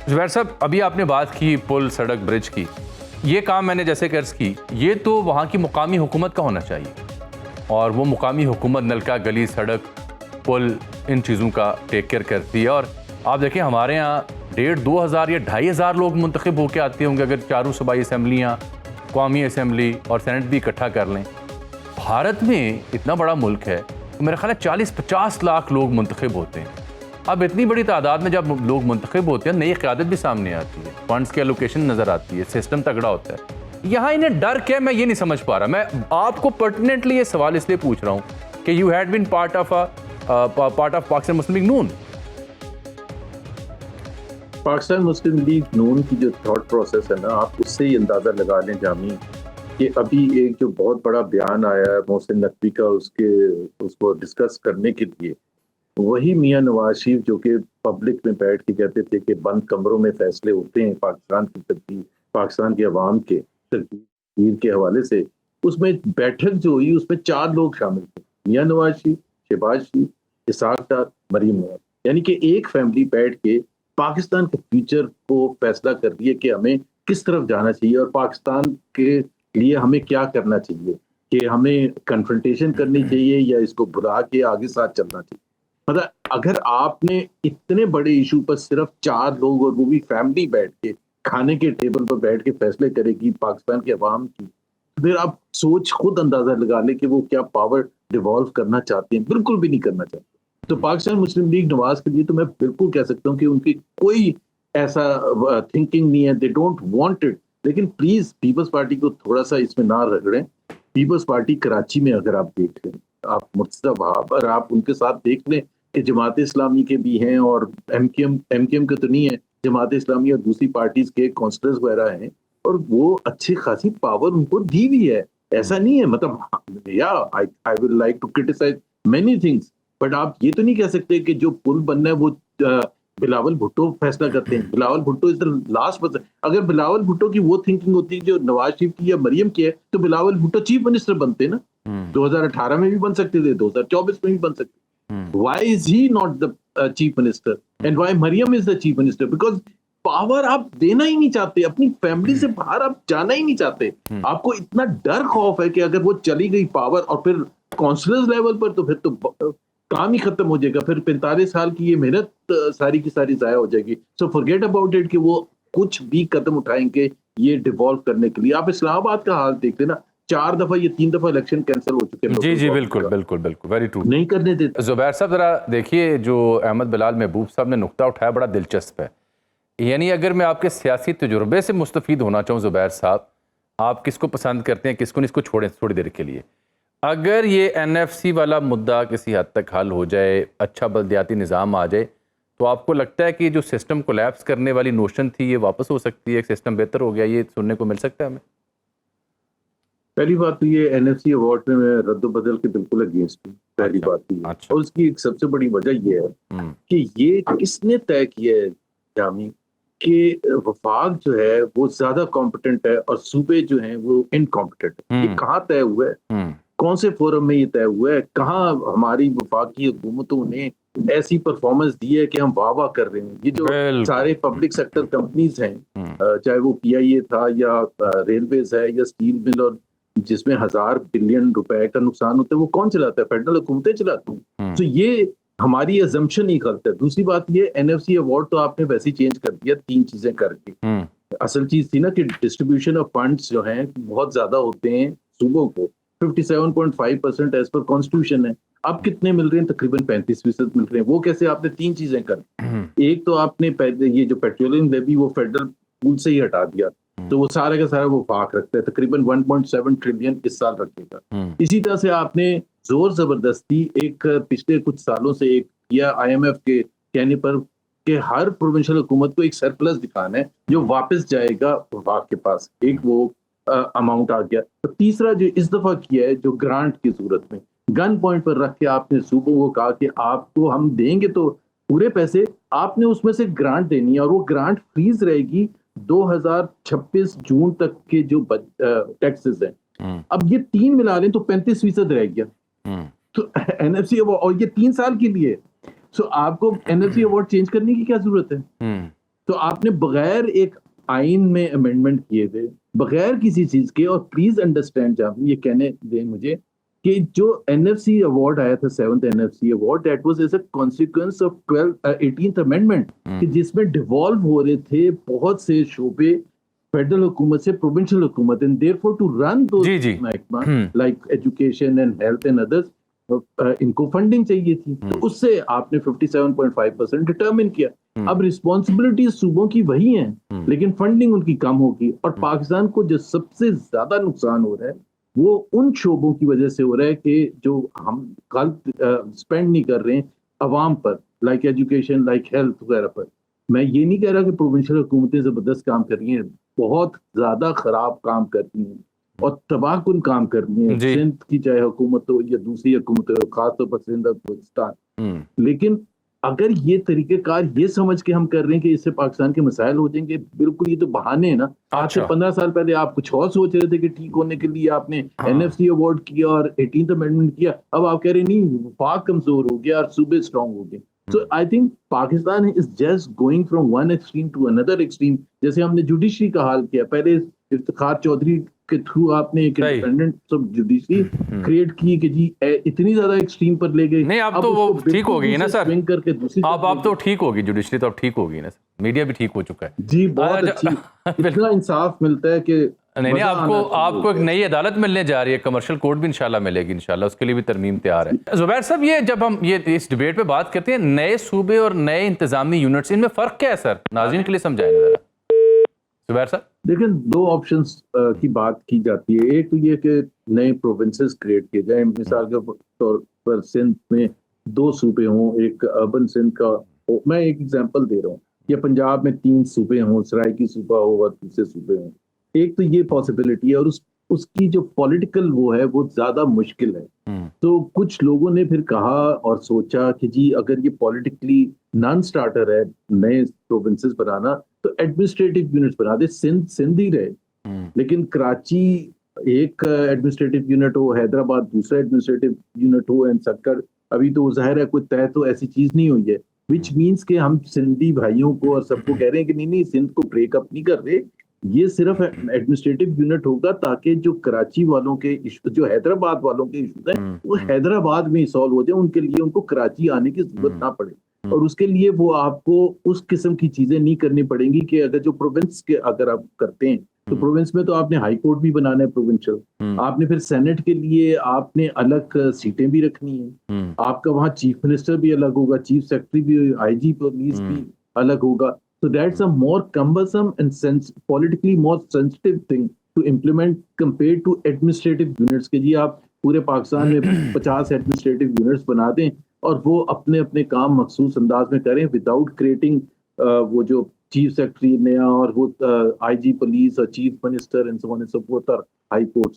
زبیر صاحب ابھی آپ نے بات کی پل سڑک برج کی، یہ کام میں نے جیسے عرض کی یہ تو وہاں کی مقامی حکومت کا ہونا چاہیے، اور وہ مقامی حکومت نلکا گلی سڑک پل ان چیزوں کا ٹیک کیئر کرتی ہے. اور آپ دیکھیں ہمارے یہاں 1,500 یا 2,500 لوگ منتخب ہو کے آتے ہوں گے اگر چاروں صوبائی اسمبلیاں، قومی اسمبلی اور سینٹ بھی اکٹھا کر لیں. بھارت میں اتنا بڑا ملک ہے تو میرا خیال ہے 40-50 لاکھ لوگ منتخب ہوتے ہیں. اب اتنی بڑی تعداد میں جب لوگ منتخب ہوتے ہیں نئی قیادت بھی سامنے آتی ہے، فنڈز کی الوکیشن نظر آتی ہے، سسٹم تگڑا ہوتا ہے. یہاں انہیں ڈر کیا میں یہ نہیں سمجھ پا رہا. میں آپ کو پرٹیننٹلی یہ سوال اس لیے پوچھ رہا ہوں کہ you had been part of Pakistan Muslim League Noon. Pakistan Muslim League Noon کی جو تھاٹ پروسیس ہے نا، آپ اس سے ہی اندازہ لگا لیں جامی کہ ابھی ایک جو بہت بڑا بیان آیا ہے محسن نقوی کا اس کو ڈسکس کرنے کے لیے، وہی میاں نواز شریف جو کہ پبلک میں بیٹھ کے کہتے تھے کہ بند کمروں میں فیصلے ہوتے ہیں پاکستان کی ترقی، پاکستان کے عوام کے ترقی کے حوالے سے، اس میں بیٹھک جو ہوئی اس میں 4 لوگ شامل تھے، میاں نواز شریف، شہباز شریف، اسحاق ڈار، مریم نواز. یعنی کہ ایک فیملی بیٹھ کے پاکستان کے فیوچر کو فیصلہ کر رہی ہے کہ ہمیں کس طرف جانا چاہیے اور پاکستان کے لیے ہمیں کیا کرنا چاہیے، کہ ہمیں کنفرنٹیشن کرنی چاہیے یا اس کو بلا کے آگے ساتھ چلنا چاہیے. مطلب اگر آپ نے اتنے بڑے ایشو پر صرف 4 لوگ اور وہ بھی فیملی بیٹھ کے کھانے کے ٹیبل پر بیٹھ کے فیصلے کرے گی پاکستان کے عوام کی، پھر آپ سوچ خود اندازہ لگا لیں کہ وہ کیا پاور ڈیوالو کرنا چاہتے ہیں. بالکل بھی نہیں کرنا چاہتے. تو پاکستان مسلم لیگ نواز کے لیے تو میں بالکل کہہ سکتا ہوں کہ ان کی کوئی ایسا تھنکنگ نہیں ہے، دے ڈونٹ وانٹ اٹ. لیکن پلیز پیپلز پارٹی کو تھوڑا سا اس میں نہ رگڑیں. پیپلز پارٹی کراچی میں اگر آپ دیکھ لیں، آپ مرتضی وہاب اور آپ ان کے ساتھ دیکھ لیں کہ جماعت اسلامی کے بھی ہیں اور ایم کیو ایم کے تو نہیں ہے، جماعت اسلامی اور دوسری پارٹیز کے کونسلرز وغیرہ ہیں اور وہ اچھی خاصی پاور ان کو دی ہوئی ہے. ایسا نہیں ہے، مطلب I would like to criticize many things، but آپ یہ تو نہیں کہہ سکتے کہ جو پل بننا ہے وہ بلاول بھٹو فیصلہ کرتے ہیں. بلاول بھٹو از دا لاسٹ پرسن. اگر بلاول بھٹو کی وہ تھنکنگ ہوتی جو نواز شریف کی یا مریم کی ہے تو بلاول بھٹو چیف منسٹر بنتے نا. 2018 میں بھی بن سکتے تھے، 2024 میں بھی بن سکتے. Why is he not the chief minister and why Maryam is the chief minister? Because power آپ دینا ہی نہیں چاہتے، اپنی فیملی سے باہر آپ جانا ہی نہیں چاہتے. آپ کو اتنا ڈر خوف ہے کہ اگر وہ چلی گئی پاور اور پھر کونسلرز لیول پر تو پھر تو کام ہی ختم ہو جائے گا. پھر 45 سال کی یہ محنت ساری کی ساری ضائع ہو جائے گی. سو forget about it کہ وہ کچھ بھی قدم اٹھائیں گے یہ ڈیوالو کرنے کے لیے. آپ اسلام آباد کا حال دیکھ لینا، 4 دفعہ یا 3 دفعہ الیکشن کینسل ہو چکے ہیں. جی بالکل ویری ٹرو. نہیں کرنے دیتے. زبیر صاحب ذرا دیکھیے جو احمد بلال محبوب صاحب نے نقطہ اٹھایا بڑا دلچسپ ہے. یعنی اگر میں آپ کے سیاسی تجربے سے مستفید ہونا چاہوں زبیر صاحب، آپ کس کو پسند کرتے ہیں کس کو نہیں، اس کو چھوڑیں تھوڑی دیر کے لیے. اگر یہ این ایف سی والا مدعا کسی حد تک حل ہو جائے، اچھا بلدیاتی نظام آ جائے، تو آپ کو لگتا ہے کہ جو سسٹم کولیپس کرنے والی نوشن تھی یہ واپس ہو سکتی ہے، ایک سسٹم بہتر ہو گیا، یہ سننے کو مل سکتا ہے ہمیں؟ پہلی بات تو یہ این ایف سی ایوارڈ میں رد و بدل کے بالکل اگینسٹ ہوں. پہلی بات تو یہ، اور اس کی ایک سب سے بڑی وجہ یہ ہے کہ یہ کس نے طے کیا ہے جامی کہ وفاق جو ہے وہ زیادہ کمپٹنٹ ہے اور صوبے جو ہیں وہ انکمپٹنٹ ہے. یہ کہاں طے ہوا ہے؟ کون سے فورم میں یہ طے ہوا ہے؟ کہاں ہماری وفاقی حکومتوں نے ایسی پرفارمنس دی ہے کہ ہم واہ واہ کر رہے ہیں؟ یہ جو سارے پبلک سیکٹر کمپنیز ہیں، چاہے وہ پی آئی اے تھا یا ریلویز ہے یا اسٹیل مل، اور جس میں 1000 بلین روپے کا نقصان ہوتا ہے، وہ کون چلاتا ہے؟ فیڈرل حکومتیں چلاتی ہیں. تو یہ ہماری ازمپشن ہی غلط ہے. دوسری بات یہ این ایف سی ایوارڈ تو آپ نے ویسے ہی چینج کر دیا 3 چیزیں کر کے. اصل چیز تھی نا کہ ڈسٹریبیوشن آف فنڈز جو ہیں بہت زیادہ ہوتے ہیں صوبوں کو، 57.5% ایز پر کانسٹیٹیوشن ہے. اب کتنے مل رہے ہیں؟ تقریباً 35% مل رہے ہیں. وہ کیسے؟ آپ نے 3 چیزیں کر. ایک تو آپ نے یہ جو پیٹرولیم لیوی وہ فیڈرل پول سے ہی ہٹا دیا، تو وہ سارا کا سارا وہ وفاق رکھتا ہے، تقریباً 1.7 ٹریلین اس سال رکھے گا. اسی طرح سے آپ نے زور زبردستی ایک پچھلے کچھ سالوں سے ایک کیا آئی ایم ایف کے کہنے پر کہ ہر پروونشل حکومت کو ایک سرپلس دکھانا ہے جو واپس جائے گا وفاق کے پاس. ایک وہ اماؤنٹ آ گیا. تو تیسرا جو اس دفعہ کیا ہے جو گرانٹ کی صورت میں گن پوائنٹ پر رکھ کے آپ نے صوبوں کو کہا کہ آپ کو ہم دیں گے تو پورے پیسے، آپ نے اس میں سے گرانٹ دینی ہے اور وہ گرانٹ فریز رہے گی 2026 جون تک کے جو ٹیکسز ہیں. اب یہ 3 ملا لیں تو 35% رہ گیا. تو این ایف سی ایوارڈ، اور یہ 3 سال کے لیے. سو آپ کو N F C award change کرنے کی کیا ضرورت ہے؟ تو آپ نے بغیر ایک آئین میں امینڈمنٹ کیے تھے بغیر کسی چیز کے. اور پلیز انڈرسٹینڈ جہاں یہ کہنے دیں مجھے کہ جو این ایف سی ایوارڈ آیا تھا 7th NFC award that was as a consequence of 18th amendment کہ جس میں ڈیوالو ہو رہے تھے بہت سے شعبے فیڈرل حکومت سے پروونشل حکومت and therefore to run those محکمہ like education and health and others ان کو فنڈنگ چاہیے تھی. تو اس سے آپ نے 57.5% ڈٹرمن کیا. اب رسپانسبلٹیز صوبوں کی وہی ہیں لیکن فنڈنگ ان کی کم ہوگی. اور پاکستان کو جو سب سے زیادہ نقصان ہو رہا ہے وہ ان شعبوں کی وجہ سے ہو رہا ہے کہ جو ہم غلط اسپینڈ نہیں کر رہے ہیں عوام پر, لائک ایجوکیشن, لائک ہیلتھ وغیرہ پر. میں یہ نہیں کہہ رہا کہ پروونشل حکومتیں زبردست کام کر رہی ہیں, بہت زیادہ خراب کام کرتی ہیں اور تباہ کن کام کرنی ہے. سندھ کی چاہے حکومت ہو یا دوسری حکومت ہو, خاص طور پر سندھ اور بلوچستان. لیکن اگر یہ طریقہ کار یہ سمجھ کے ہم کر رہے ہیں کہ اس سے پاکستان کے مسائل ہو جائیں گے, بالکل یہ تو بہانے ہیں نا. آج سے 15 سال پہلے آپ کچھ اور سوچ رہے تھے کہ ٹھیک ہونے کے لیے آپ نے NFC ایوارڈ کیا اور 18th امینڈمنٹ کیا. اب آپ کہہ رہے ہیں نہیں, وفاق کمزور ہو گیا اور صوبے اسٹرانگ ہو گئے. So I think Pakistan is just going from one extreme to another extreme. جیسے ہم نے جوڈیشری کا حال کیا, پہلے افتخار چودھری کے تھرو آپ نے ایک انڈیپینڈنٹ سب جوڈیشری کریٹ کی کہ جی اتنی زیادہ ایکسٹریم پر لے گئے. نہیں, اب تو وہ ٹھیک ہو گئی نا سر, اب تو ٹھیک ہوگی جوڈیشری, تو اب ٹھیک ہوگی نا سر, میڈیا بھی ٹھیک ہو چکا ہے. جی بہت اچھی, اتنا انصاف ملتا ہے کہ نہیں, آپ کو ایک نئی عدالت ملنے جا رہی ہے, کمرشل کورٹ بھی انشاءاللہ ملے گی انشاءاللہ, اس کے لیے بھی ترمیم تیار ہے. زبیر صاحب, یہ جب ہم یہ اس ڈیبیٹ پہ بات کرتے ہیں نئے صوبے اور نئے انتظامی یونٹس, ان میں فرق کیا ہے سر؟ ناظرین کے لیے سمجھائیں ذرا. زبیر صاحب دیکھیں, 2 آپشنز کی بات کی جاتی ہے. ایک تو یہ کہ نئے پروونسز کریٹ کیے جائیں. مثال کے طور پر سندھ میں 2 صوبے ہوں, ایک اربن سندھ کا, میں ایک ایگزامپل دے رہا ہوں, یا پنجاب میں 3 صوبے ہوں, سرائکی صوبہ ہو اور دوسرے صوبے ہوں. ایک تو یہ پاسبلٹی ہے, اور اس کی جو پولیٹیکل وہ ہے وہ زیادہ مشکل ہے. تو کچھ لوگوں نے پھر کہا اور سوچا کہ جی اگر یہ پولیٹیکلی نان سٹارٹر ہے نئے پروونسز بنانا, تو ایڈمنسٹریٹو یونٹس بنا دے. سندھ ہی رہے, لیکن کراچی ایک ایڈمنسٹریٹو یونٹ ہو, حیدرآباد دوسرا ایڈمنسٹریٹو یونٹ ہو, اینڈ سکر ابھی تو ظاہر ہے کوئی طے تو ایسی چیز نہیں ہوئی ہے. وچ مینس کہ ہم سندھی بھائیوں کو اور سب کو کہہ رہے ہیں کہ نہیں سندھ کو بریک اپ نہیں کر رہے, یہ صرف ایڈمنسٹریٹو یونٹ ہوگا تاکہ جو کراچی والوں کے ایشو, جو حیدرآباد والوں کے ایشوز ہیں وہ حیدرآباد میں ہی سالو ہو جائیں, ان کے لیے ان کو کراچی آنے کی ضرورت نہ پڑے. اور اس کے لیے وہ آپ کو اس قسم کی چیزیں نہیں کرنی پڑیں گی کہ اگر جو پروونس کے اگر آپ کرتے ہیں تو پروونس میں تو آپ نے ہائی کورٹ بھی بنانا ہے پروونشل, آپ نے پھر سینٹ کے لیے آپ نے الگ سیٹیں بھی رکھنی ہیں, آپ کا وہاں چیف منسٹر بھی الگ ہوگا, چیف سیکرٹری بھی, IG پولیس بھی الگ ہوگا. So that's a more cumbersome and politically more sensitive thing to implement compared to administrative units. کہ جی آپ پورے پاکستان میں 50 administrative units بنا دیں اور وہ اپنے اپنے کام مخصوص انداز میں کریں without creating وہ جو چیف سیکرٹری نیا اور وہ IG پولیس اور chief minister and so on and so forth اور ہائی کورٹس.